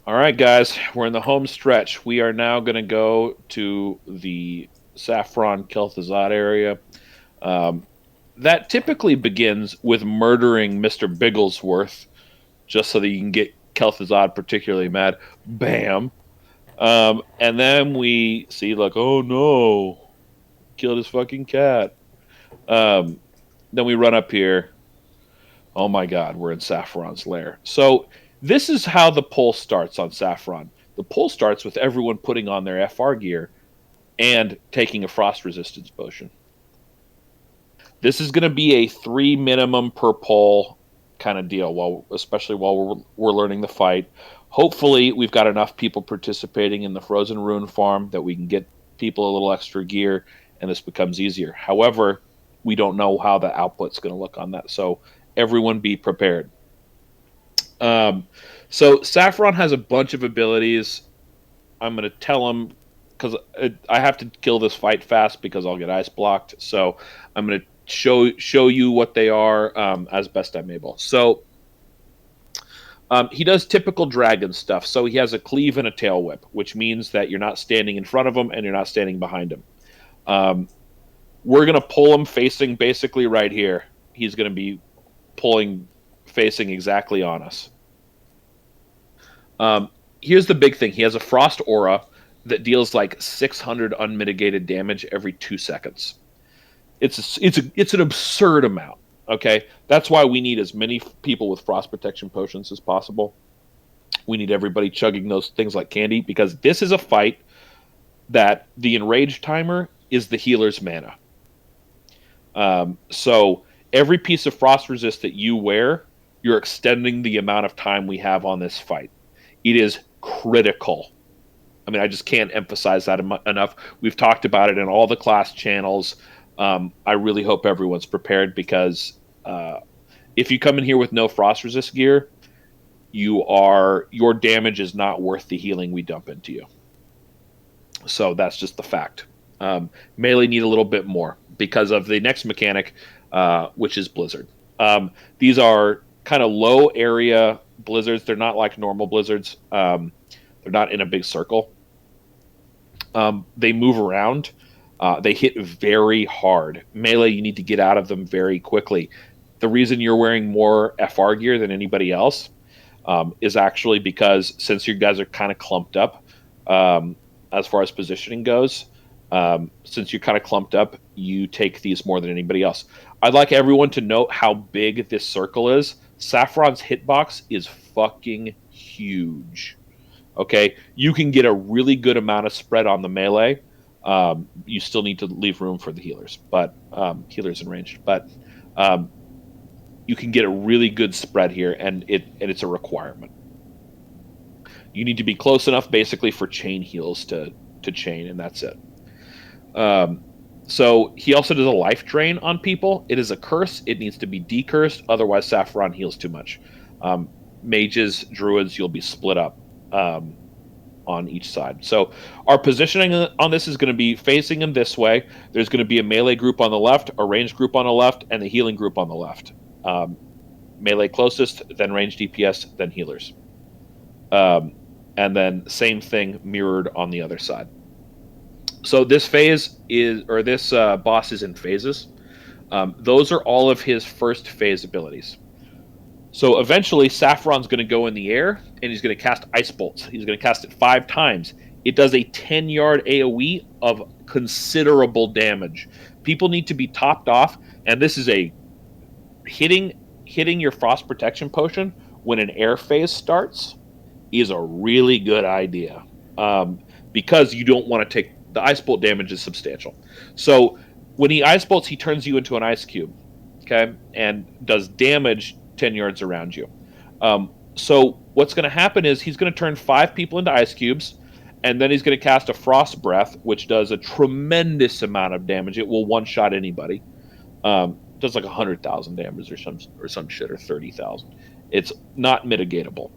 All right, guys, we're in the home stretch. We are now going to go to the Saffron Kel'Thuzad area. Um, that typically begins with murdering Mr. Bigglesworth, just so that you can get Kel'Thuzad particularly mad. Bam. And then we see, like, oh no, killed his fucking cat. Um, then we run up here. Oh my God, we're in Saffron's lair. So this is how the pull starts on Saffron. The pull starts with everyone putting on their FR gear and taking a frost resistance potion. This is going to be a 3 minimum per pull kind of deal, especially while we're learning the fight. Hopefully, we've got enough people participating in the Frozen Rune farm that we can get people a little extra gear, and this becomes easier. However, we don't know how the output's going to look on that, so everyone be prepared. Um, so Saffron has a bunch of abilities. I'm going to tell him because I have to kill this fight fast because I'll get ice blocked. So I'm going to show you what they are as best I'm able. So he does typical dragon stuff. So he has a cleave and a tail whip, which means that you're not standing in front of him and you're not standing behind him. We're going to pull him facing basically right here. He's going to be pulling facing exactly on us. Here's the big thing. He has a frost aura that deals like 600 unmitigated damage every 2 seconds. It's an absurd amount. Okay, that's why we need as many people with frost protection potions as possible. We need everybody chugging those things like candy because this is a fight that the enraged timer is the healer's mana. So every piece of frost resist that you wear, you're extending the amount of time we have on this fight. It is critical. I mean, I just can't emphasize that enough. We've talked about it in all the class channels. I really hope everyone's prepared because if you come in here with no frost resist gear, your damage is not worth the healing we dump into you. So that's just the fact. Melee need a little bit more because of the next mechanic, which is Blizzard. These are kind of low area blizzards. They're not like normal blizzards. They're not in a big circle. They move around. They hit very hard. Melee, you need to get out of them very quickly. The reason you're wearing more FR gear than anybody else is actually because since you guys are kind of clumped up as far as positioning goes, since you're kind of clumped up, you take these more than anybody else. I'd like everyone to note how big this circle is. Saffron's hitbox is fucking huge. Okay, you can get a really good amount of spread on the melee. You still need to leave room for the healers, but healers and ranged. But you can get a really good spread here, and it's a requirement. You need to be close enough, basically, for chain heals to chain, and that's it. So he also does a life drain on people. It is a curse. It needs to be decursed. Otherwise, Saffron heals too much. Mages, druids, you'll be split up on each side. So our positioning on this is going to be facing him this way. There's going to be a melee group on the left, a ranged group on the left, and the healing group on the left. Melee closest, then ranged DPS, then healers. And then same thing mirrored on the other side. So this boss is in phases. Those are all of his first phase abilities. So eventually, Saffron's going to go in the air, and he's going to cast Ice Bolts. He's going to cast it 5 times. It does a 10-yard AoE of considerable damage. People need to be topped off, and this is a hitting your Frost Protection Potion when an air phase starts is a really good idea because you don't want to take the Ice Bolt damage is substantial. So when he Ice Bolts, he turns you into an ice cube, okay, and does damage 10 yards around you. So what's going to happen is he's going to turn 5 people into ice cubes, and then he's going to cast a Frost Breath, which does a tremendous amount of damage. It will one-shot anybody. Does like 100,000 damage or some shit, or 30,000. It's not mitigatable.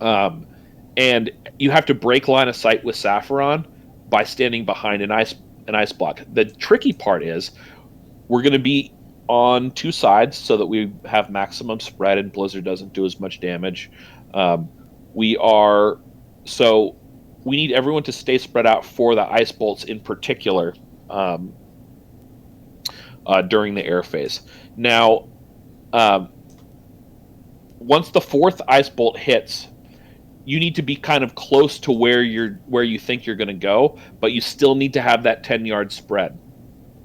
And you have to break line of sight with Saffron by standing behind an ice block. The tricky part is we're going to be on 2 sides so that we have maximum spread and Blizzard doesn't do as much damage. We are so we need everyone to stay spread out for the ice bolts in particular during the air phase. Now, once the fourth ice bolt hits, you need to be kind of close to where you think you're going to go, but you still need to have that 10-yard spread.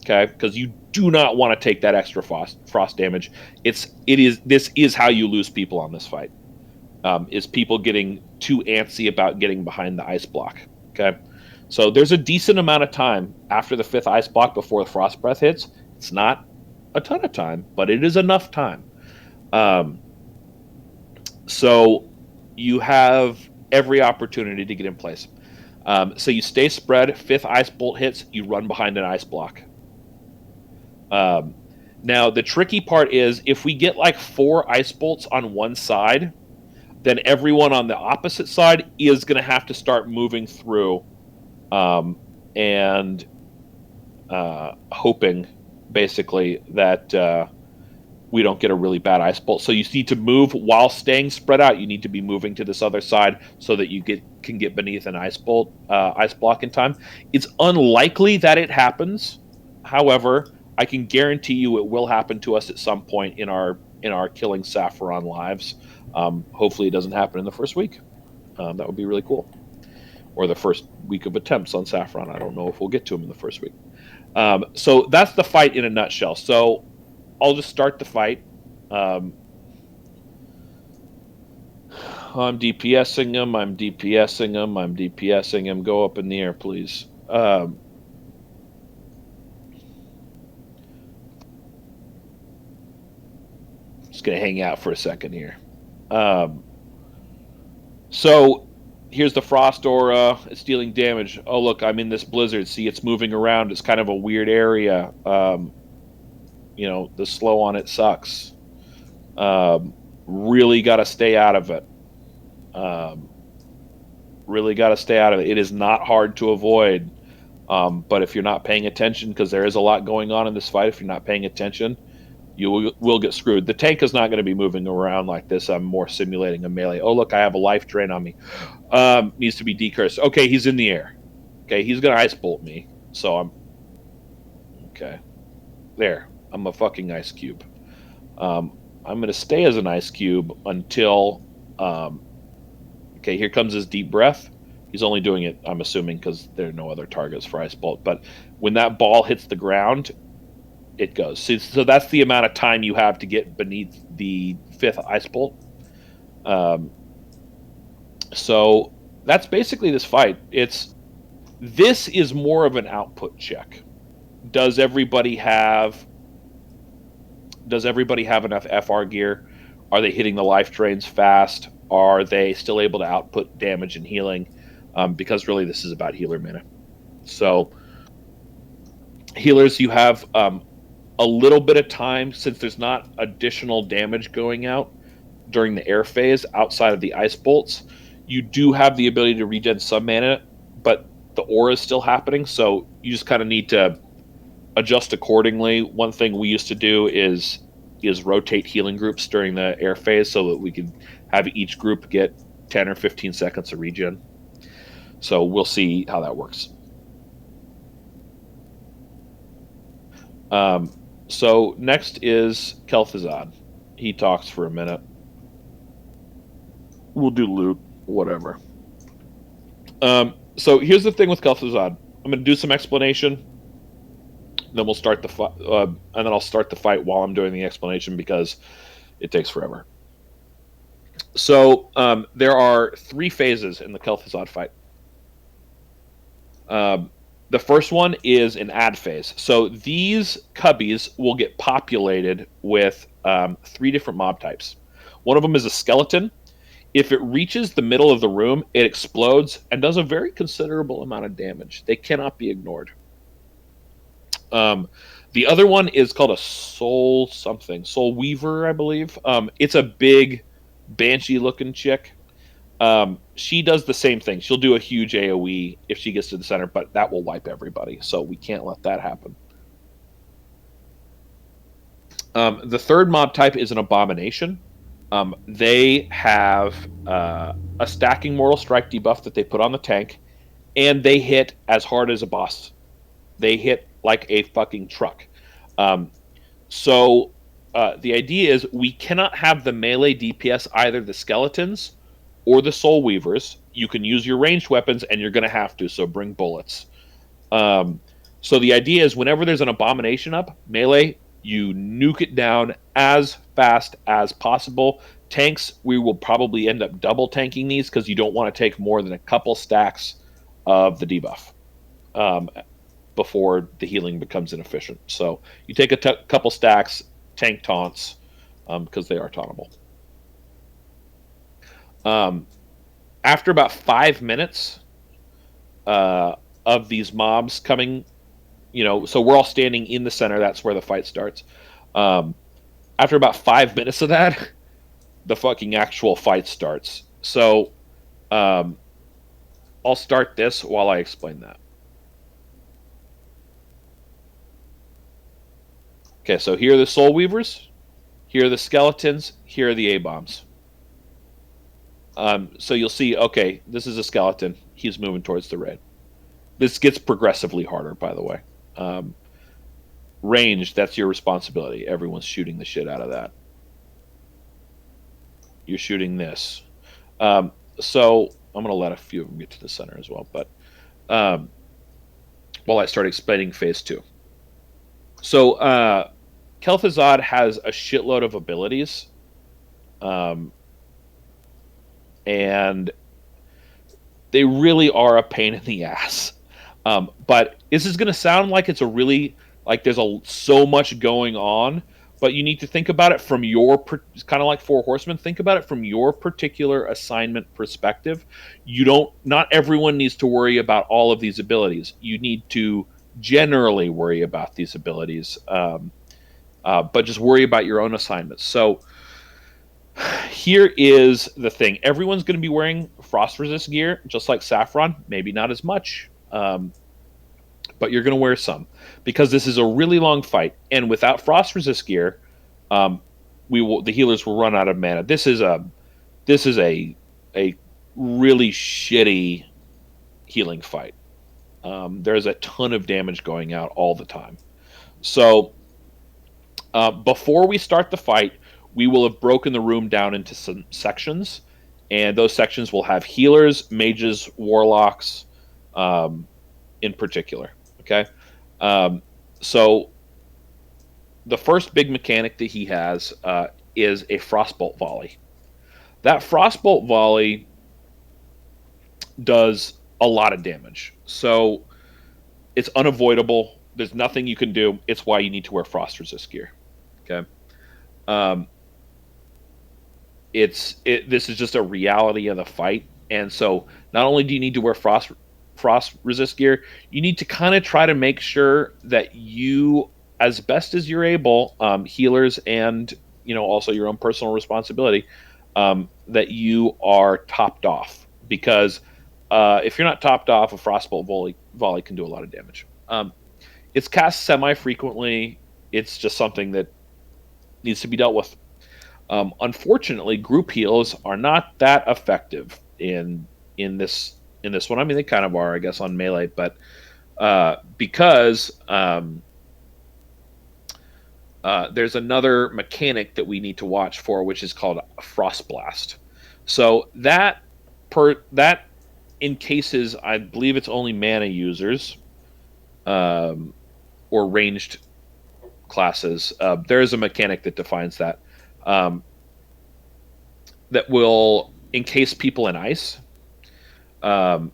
Okay, because you do not want to take that extra frost damage. This is how you lose people on this fight. Is people getting too antsy about getting behind the ice block. Okay, so there's a decent amount of time after the fifth ice block before the frost breath hits. It's not a ton of time, but it is enough time. So you have every opportunity to get in place. So you stay spread. Fifth ice bolt hits, you run behind an ice block. Now, the tricky part is if we get like 4 ice bolts on one side, then everyone on the opposite side is going to have to start moving through and hoping, basically, that we don't get a really bad ice bolt. So you need to move while staying spread out. You need to be moving to this other side so that you can get beneath an ice block in time. It's unlikely that it happens. However, I can guarantee you it will happen to us at some point in our killing Saffron lives. Hopefully, it doesn't happen in the first week. That would be really cool. Or the first week of attempts on Saffron. I don't know if we'll get to him in the first week. So that's the fight in a nutshell. So I'll just start the fight. I'm DPSing him. I'm DPSing him. I'm DPSing him. Go up in the air, please. Just going to hang out for a second here. So here's the frost aura. It's dealing damage. Oh, look, I'm in this blizzard. See, it's moving around. It's kind of a weird area. The slow on it sucks. Really got to stay out of it. Really got to stay out of it. It is not hard to avoid. But if you're not paying attention, because there is a lot going on in this fight, if you're not paying attention, you will get screwed. The tank is not going to be moving around like this. I'm more simulating a melee. Oh, look, I have a life drain on me. Needs to be decursed. Okay, he's in the air. Okay, he's going to ice bolt me. So I'm... Okay. There. I'm a fucking ice cube. I'm going to stay as an ice cube until... okay, here comes his deep breath. He's only doing it, I'm assuming, because there are no other targets for ice bolt. But when that ball hits the ground, it goes. So that's the amount of time you have to get beneath the fifth ice bolt. So that's basically this fight. This is more of an output check. Does everybody have enough FR gear? Are they hitting the life drains fast? Are they still able to output damage and healing? Because really this is about healer mana. So healers, you have a little bit of time, since there's not additional damage going out during the air phase outside of the ice bolts. You do have the ability to regen some mana, but the aura is still happening, so you just kind of need to adjust accordingly. One thing we used to do is rotate healing groups during the air phase so that we could have each group get 10 or 15 seconds of regen. So we'll see how that works. So next is Kel'Thuzad. He talks for a minute. We'll do loot, whatever. So here's the thing with Kel'Thuzad. I'm going to do some explanation. Then we'll start the fight, and then I'll start the fight while I'm doing the explanation because it takes forever. So there are 3 phases in the Kel'Thuzad fight. The first one is an ad phase. So these cubbies will get populated with 3 different mob types. One of them is a skeleton. If it reaches the middle of the room, it explodes and does a very considerable amount of damage. They cannot be ignored. The other one is called a soul weaver, I believe. It's a big banshee-looking chick. She does the same thing. She'll do a huge AoE if she gets to the center, but that will wipe everybody, so we can't let that happen. The third mob type is an abomination. They have a stacking Mortal Strike debuff that they put on the tank, and they hit as hard as a boss. They hit like a fucking truck. Um, so the idea is we cannot have the melee DPS either the skeletons or the soul weavers. You can use your ranged weapons, and you're going to have to. So bring bullets. Um, so the idea is whenever there's an abomination up melee, you nuke it down as fast as possible. Tanks, we will probably end up double tanking these because you don't want to take more than a couple stacks of the debuff. Before the healing becomes inefficient. So you take a couple stacks, tank taunts, because they are tauntable. After about 5 minutes of these mobs coming, so we're all standing in the center. That's where the fight starts. After about 5 minutes of that, the fucking actual fight starts. So I'll start this while I explain that. Okay, so here are the Soul Weavers, here are the Skeletons, here are the A-Bombs. So you'll see, okay, this is a skeleton. He's moving towards the raid. This gets progressively harder, by the way. Range, that's your responsibility. Everyone's shooting the shit out of that. You're shooting this. So I'm going to let a few of them get to the center as well. But while I start explaining phase 2. So Kel'Thuzad has a shitload of abilities. And they really are a pain in the ass. But this is going to sound like it's a really, like there's so much going on, but you need to think about it from your, kind of like Four Horsemen, think about it from your particular assignment perspective. Not everyone needs to worry about all of these abilities. You need to generally worry about these abilities, but just worry about your own assignments. So here is the thing. Everyone's going to be wearing frost resist gear, just like Saffron. Maybe not as much, but you're going to wear some because this is a really long fight. And without frost resist gear, the healers will run out of mana. This is a really shitty healing fight. There's a ton of damage going out all the time. So before we start the fight, we will have broken the room down into some sections, and those sections will have healers, mages, warlocks, in particular. Okay, so the first big mechanic that he has is a frostbolt volley. That frostbolt volley does a lot of damage, so it's unavoidable. There's nothing you can do. It's why you need to wear frost resist gear. Okay. This is just a reality of the fight, and so not only do you need to wear frost resist gear, you need to kind of try to make sure that you, as best as you're able, healers and also your own personal responsibility, that you are topped off, because if you're not topped off, a frostbolt volley can do a lot of damage. It's cast semi-frequently. It's just something that needs to be dealt with. Unfortunately, group heals are not that effective in this one. I mean, they kind of are, I guess, on melee, but because there's another mechanic that we need to watch for, which is called Frost Blast. So that encases, I believe it's only mana users or ranged classes. There is a mechanic that defines that. That will encase people in ice. And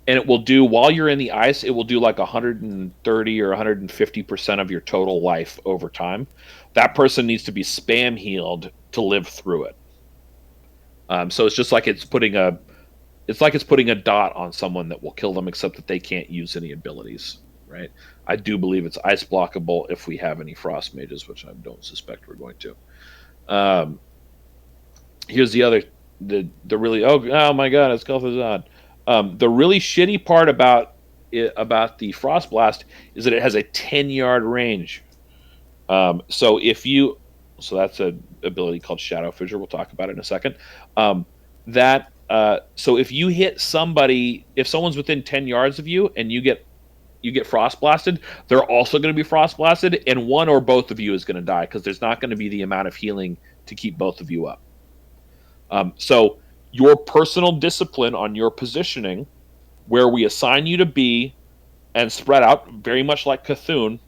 it will do, while you're in the ice, it will do like 130 or 150% of your total life over time. That person needs to be spam healed to live through it. So it's just like it's putting a dot on someone that will kill them, except that they can't use any abilities, right? I do believe it's ice blockable if we have any frost mages, which I don't suspect we're going to. Here's the other, the really, oh my god, it's Kel'Thuzad. The really shitty part about the Frost Blast is that it has a 10-yard range. So if you So that's a ability called Shadow Fissure. We'll talk about it in a second. That so if you hit somebody, if someone's within 10 yards of you and you get frost blasted, they're also going to be frost blasted, and one or both of you is going to die because there's not going to be the amount of healing to keep both of you up. So your personal discipline on your positioning, where we assign you to be and spread out, very much like Cthulhu,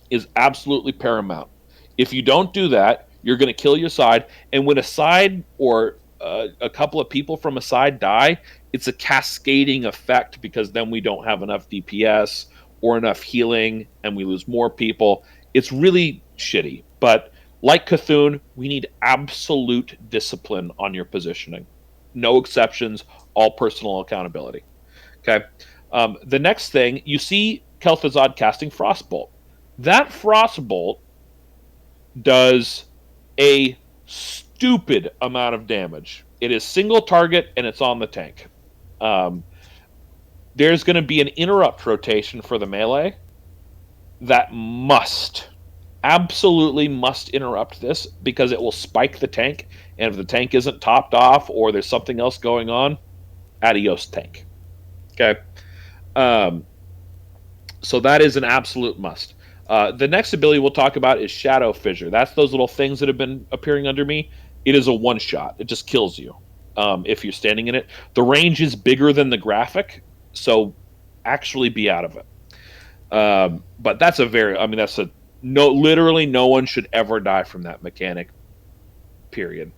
is absolutely paramount. If you don't do that, you're going to kill your side. And when a side or a couple of people from a side die, it's a cascading effect because then we don't have enough DPS or enough healing and we lose more people. It's really shitty. But like Cthulhu, we need absolute discipline on your positioning. No exceptions, all personal accountability. Okay. The next thing, you see Kel'Thuzad casting Frostbolt. That Frostbolt does a stupid amount of damage. It is single target and it's on the tank. There's going to be an interrupt rotation for the melee that absolutely must interrupt this because it will spike the tank. And if the tank isn't topped off or there's something else going on, adios tank. Okay. So that is an absolute must. The next ability we'll talk about is Shadow Fissure. That's those little things that have been appearing under me. It is a one-shot. It just kills you if you're standing in it. The range is bigger than the graphic, so actually be out of it. But that's literally no one should ever die from that mechanic, period.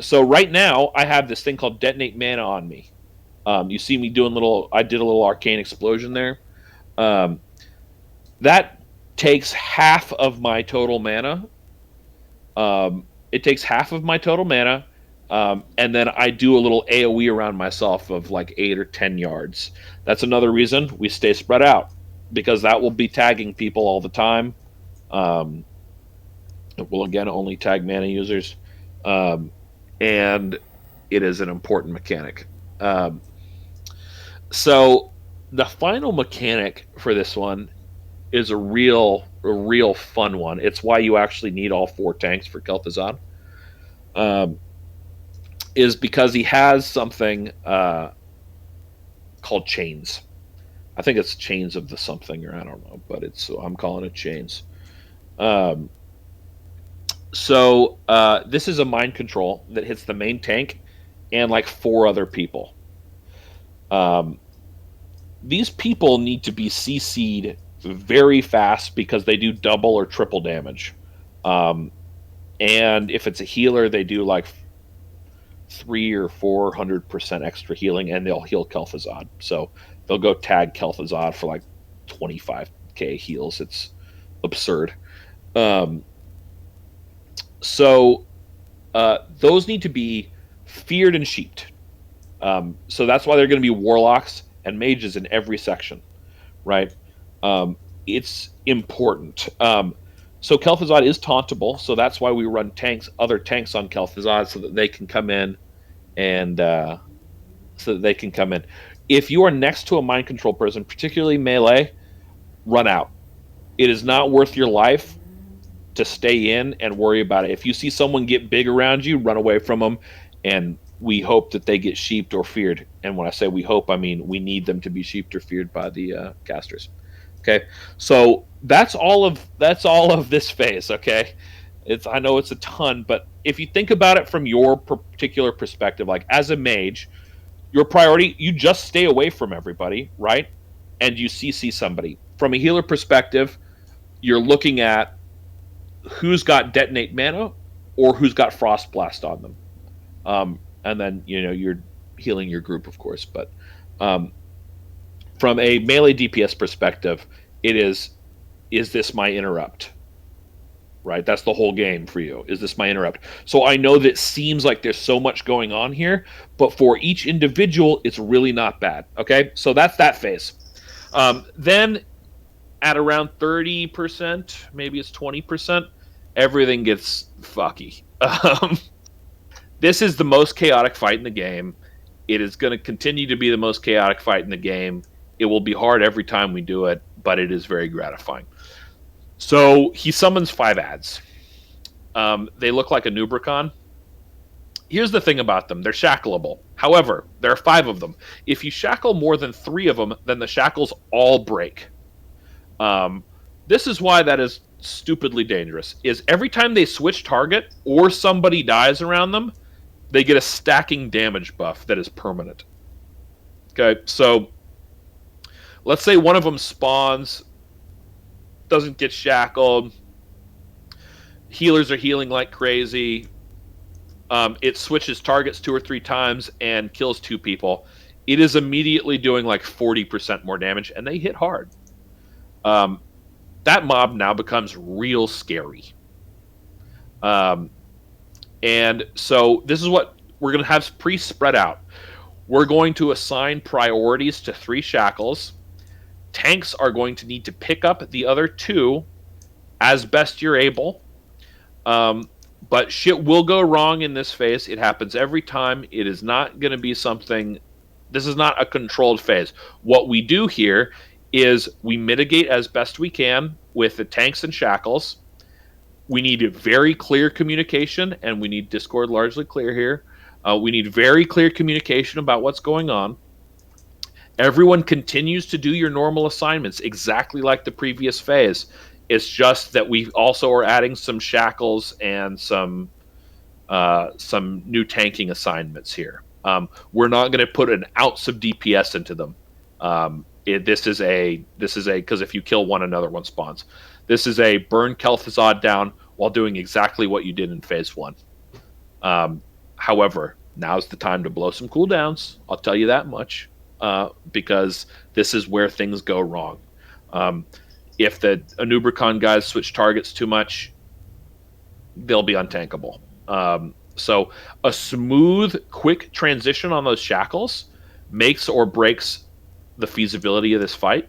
So right now, I have this thing called Detonate Mana on me. You see me I did a little arcane explosion there. That takes half of my total mana. It takes half of my total mana, and then I do a little AoE around myself of like 8 or 10 yards. That's another reason we stay spread out, because that will be tagging people all the time. It will, again, only tag mana users. And it is an important mechanic. So the final mechanic for this one is a real fun one. It's why you actually need all 4 tanks for Kel'Thuzad. Is because he has something called Chains. I think it's Chains of the something, or I don't know, but I'm calling it Chains. So this is a mind control that hits the main tank and like 4 other people. These people need to be CC'd very fast because they do double or triple damage. And if it's a healer, they do like 300 or 400% extra healing, and they'll heal Kel'Thuzad. So they'll go tag Kel'Thuzad for like 25k heals. It's absurd. So those need to be feared and sheeped. So that's why they're going to be warlocks and mages in every section, right? It's important. So Kel'Thuzad is tauntable, so that's why we run other tanks on Kel'Thuzad so that they can come in and If you are next to a mind control person, particularly melee, run out. It is not worth your life to stay in and worry about it. If you see someone get big around you, run away from them, and we hope that they get sheeped or feared. And when I say we hope, I mean we need them to be sheeped or feared by the casters. Okay, so that's all of this phase. Okay, I know it's a ton, but if you think about it from your particular perspective, like as a mage, your priority, you just stay away from everybody, right? And you CC somebody. From a healer perspective, you're looking at who's got Detonate Mana or who's got Frost Blast on them. And then, you're healing your group, of course. But from a melee DPS perspective, it is this my interrupt? Right? That's the whole game for you. Is this my interrupt? So I know that it seems like there's so much going on here, but for each individual, it's really not bad. Okay? So that's that phase. Then at around 30%, maybe it's 20%, everything gets fucky. This is the most chaotic fight in the game. It is going to continue to be the most chaotic fight in the game. It will be hard every time we do it, but it is very gratifying. So he summons 5 ads. They look like a Nubricon. Here's the thing about them. They're shackleable. However, there are 5 of them. If you shackle more than 3 of them, then the shackles all break. This is why that is stupidly dangerous. Is every time they switch target or somebody dies around them, they get a stacking damage buff that is permanent. Okay, so let's say one of them spawns, doesn't get shackled, healers are healing like crazy, it switches targets 2 or 3 times and kills 2 people. It is immediately doing like 40% more damage, and they hit hard. That mob now becomes real scary. And so this is what we're going to have pre-spread out. We're going to assign priorities to 3 shackles. Tanks are going to need to pick up the other 2 as best you're able. But shit will go wrong in this phase. It happens every time. It is not going to be something... This is not a controlled phase. What we do here is we mitigate as best we can with the tanks and shackles. We need very clear communication, and we need Discord largely clear here. We need very clear communication about what's going on. Everyone continues to do your normal assignments exactly like the previous phase. It's just that we also are adding some shackles and some new tanking assignments here. We're not going to put an ounce of DPS into them. This is a because if you kill one, another one spawns. This is a burn Kel'Thuzad down while doing exactly what you did in phase 1. However, now's the time to blow some cooldowns. I'll tell you that much, because this is where things go wrong. If the Anubricon guys switch targets too much, they'll be untankable. So a smooth, quick transition on those shackles makes or breaks the feasibility of this fight.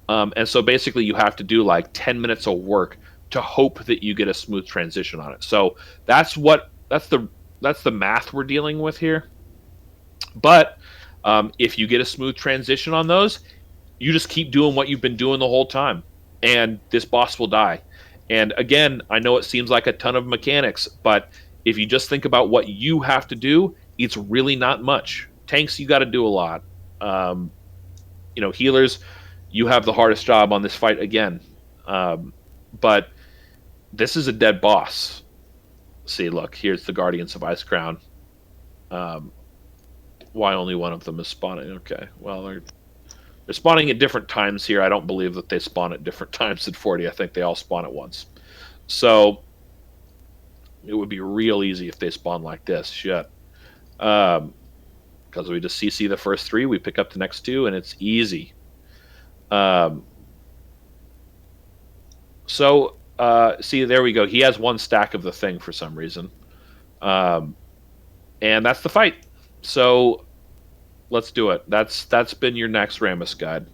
And so basically you have to do like 10 minutes of work to hope that you get a smooth transition on it. So that's the math we're dealing with here. But if you get a smooth transition on those, you just keep doing what you've been doing the whole time, and this boss will die. And again, I know it seems like a ton of mechanics, but if you just think about what you have to do, it's really not much. Tanks, you got to do a lot. Healers, you have the hardest job on this fight again. But this is a dead boss. See, look, here's the Guardians of Ice Crown. Why only one of them is spawning? Okay, well, they're spawning at different times here. I don't believe that they spawn at different times in 40. I think they all spawn at once. So it would be real easy if they spawn like this. Shit. Because we just CC the first 3, we pick up the next 2, and it's easy. See, there we go. He has 1 stack of the thing for some reason. And that's the fight. So let's do it. That's been your Naxxramas guide.